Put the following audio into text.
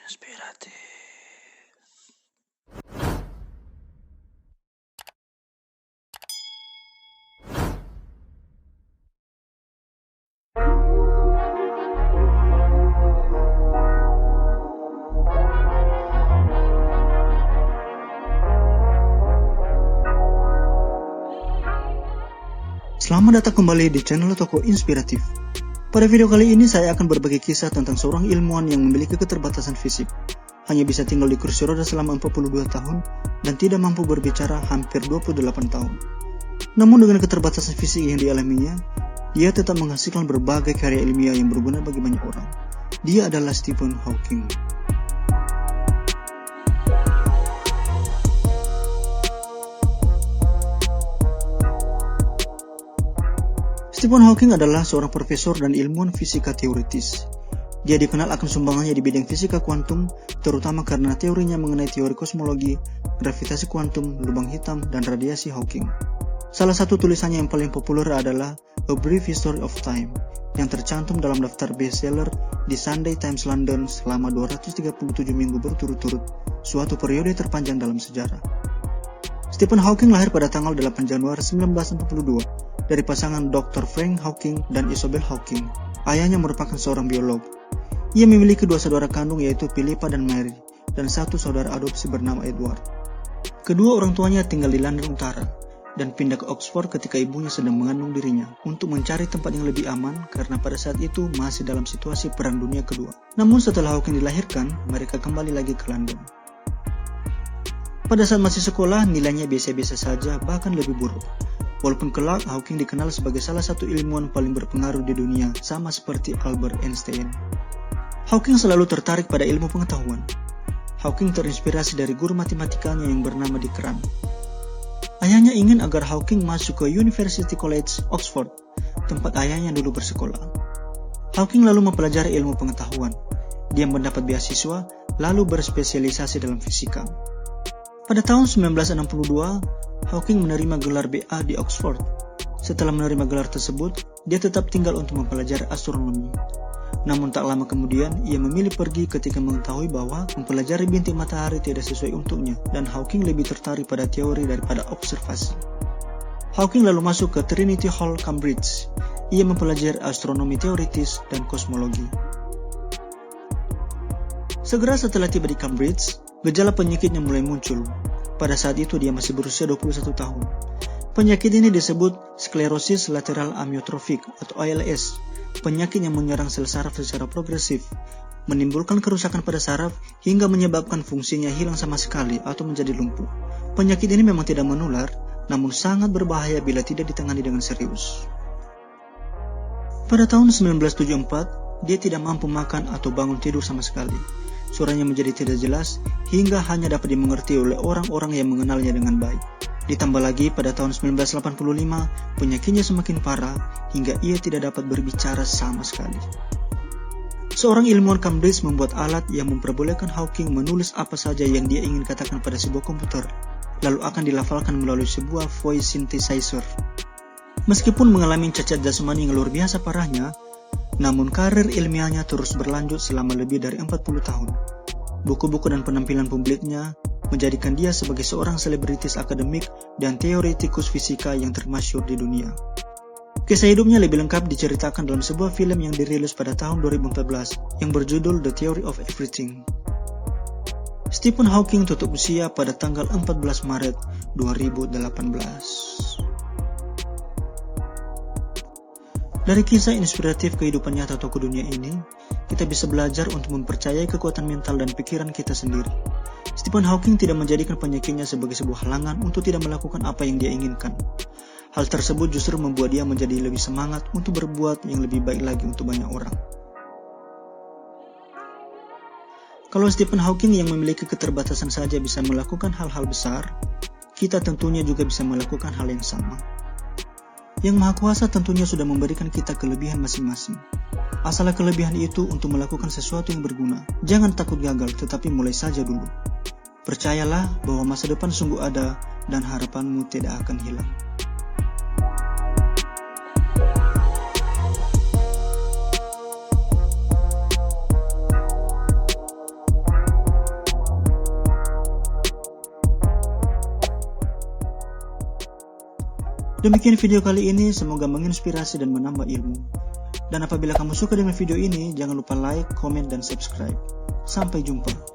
Inspiratif. Selamat datang kembali di channel Toko Inspiratif. Pada video kali ini saya akan berbagi kisah tentang seorang ilmuwan yang memiliki keterbatasan fisik. Hanya bisa tinggal di kursi roda selama 42 tahun dan tidak mampu berbicara hampir 28 tahun. Namun dengan keterbatasan fisik yang dialaminya, dia tetap menghasilkan berbagai karya ilmiah yang berguna bagi banyak orang. Dia adalah Stephen Hawking. Stephen Hawking adalah seorang profesor dan ilmuwan fisika teoritis. Dia dikenal akan sumbangannya di bidang fisika kuantum, terutama karena teorinya mengenai teori kosmologi, gravitasi kuantum, lubang hitam, dan radiasi Hawking. Salah satu tulisannya yang paling populer adalah A Brief History of Time, yang tercantum dalam daftar bestseller di Sunday Times London selama 237 minggu berturut-turut, suatu periode terpanjang dalam sejarah. Stephen Hawking lahir pada tanggal 8 Januari 1942 dari pasangan Dr. Frank Hawking dan Isabel Hawking. Ayahnya merupakan seorang biolog. Ia memiliki dua saudara kandung yaitu Philippa dan Mary, dan satu saudara adopsi bernama Edward. Kedua orang tuanya tinggal di London Utara dan pindah ke Oxford ketika ibunya sedang mengandung dirinya untuk mencari tempat yang lebih aman karena pada saat itu masih dalam situasi Perang Dunia Kedua. Namun setelah Hawking dilahirkan, mereka kembali lagi ke London. Pada saat masih sekolah, nilainya biasa-biasa saja, bahkan lebih buruk. Walaupun kelak, Hawking dikenal sebagai salah satu ilmuwan paling berpengaruh di dunia, sama seperti Albert Einstein. Hawking selalu tertarik pada ilmu pengetahuan. Hawking terinspirasi dari guru matematikanya yang bernama Dick Run. Ayahnya ingin agar Hawking masuk ke University College, Oxford, tempat ayahnya dulu bersekolah. Hawking lalu mempelajari ilmu pengetahuan. Dia mendapat beasiswa, lalu berspesialisasi dalam fisika. Pada tahun 1962, Hawking menerima gelar BA di Oxford. Setelah menerima gelar tersebut, dia tetap tinggal untuk mempelajari astronomi. Namun tak lama kemudian, ia memilih pergi ketika mengetahui bahwa mempelajari bintik matahari tidak sesuai untuknya, dan Hawking lebih tertarik pada teori daripada observasi. Hawking lalu masuk ke Trinity Hall, Cambridge. Ia mempelajari astronomi teoritis dan kosmologi. Segera setelah tiba di Cambridge, gejala penyakitnya mulai muncul. Pada saat itu dia masih berusia 21 tahun. Penyakit ini disebut sklerosis lateral amyotrofik atau ALS, penyakit yang menyerang sel saraf secara progresif, menimbulkan kerusakan pada saraf hingga menyebabkan fungsinya hilang sama sekali atau menjadi lumpuh. Penyakit ini memang tidak menular, namun sangat berbahaya bila tidak ditangani dengan serius. Pada tahun 1974, dia tidak mampu makan atau bangun tidur sama sekali. Suaranya menjadi tidak jelas hingga hanya dapat dimengerti oleh orang-orang yang mengenalnya dengan baik. Ditambah lagi pada tahun 1985, penyakitnya semakin parah hingga ia tidak dapat berbicara sama sekali. Seorang ilmuwan Cambridge membuat alat yang memperbolehkan Hawking menulis apa saja yang dia ingin katakan pada sebuah komputer, lalu akan dilafalkan melalui sebuah voice synthesizer. Meskipun mengalami cacat jasmani yang luar biasa parahnya, namun karir ilmiahnya terus berlanjut selama lebih dari 40 tahun. Buku-buku dan penampilan publiknya menjadikan dia sebagai seorang selebritis akademik dan teoretikus fisika yang termasyhur di dunia. Kisah hidupnya lebih lengkap diceritakan dalam sebuah film yang dirilis pada tahun 2014 yang berjudul The Theory of Everything. Stephen Hawking tutup usia pada tanggal 14 Maret 2018. Dari kisah inspiratif kehidupan nyata tokoh dunia ini, kita bisa belajar untuk mempercayai kekuatan mental dan pikiran kita sendiri. Stephen Hawking tidak menjadikan penyakitnya sebagai sebuah halangan untuk tidak melakukan apa yang dia inginkan. Hal tersebut justru membuat dia menjadi lebih semangat untuk berbuat yang lebih baik lagi untuk banyak orang. Kalau Stephen Hawking yang memiliki keterbatasan saja bisa melakukan hal-hal besar, kita tentunya juga bisa melakukan hal yang sama. Yang Maha Kuasa tentunya sudah memberikan kita kelebihan masing-masing. Asal kelebihan itu untuk melakukan sesuatu yang berguna. Jangan takut gagal, tetapi mulai saja dulu. Percayalah bahwa masa depan sungguh ada dan harapanmu tidak akan hilang. Demikian video kali ini, semoga menginspirasi dan menambah ilmu. Dan apabila kamu suka dengan video ini, jangan lupa like, komen, dan subscribe. Sampai jumpa.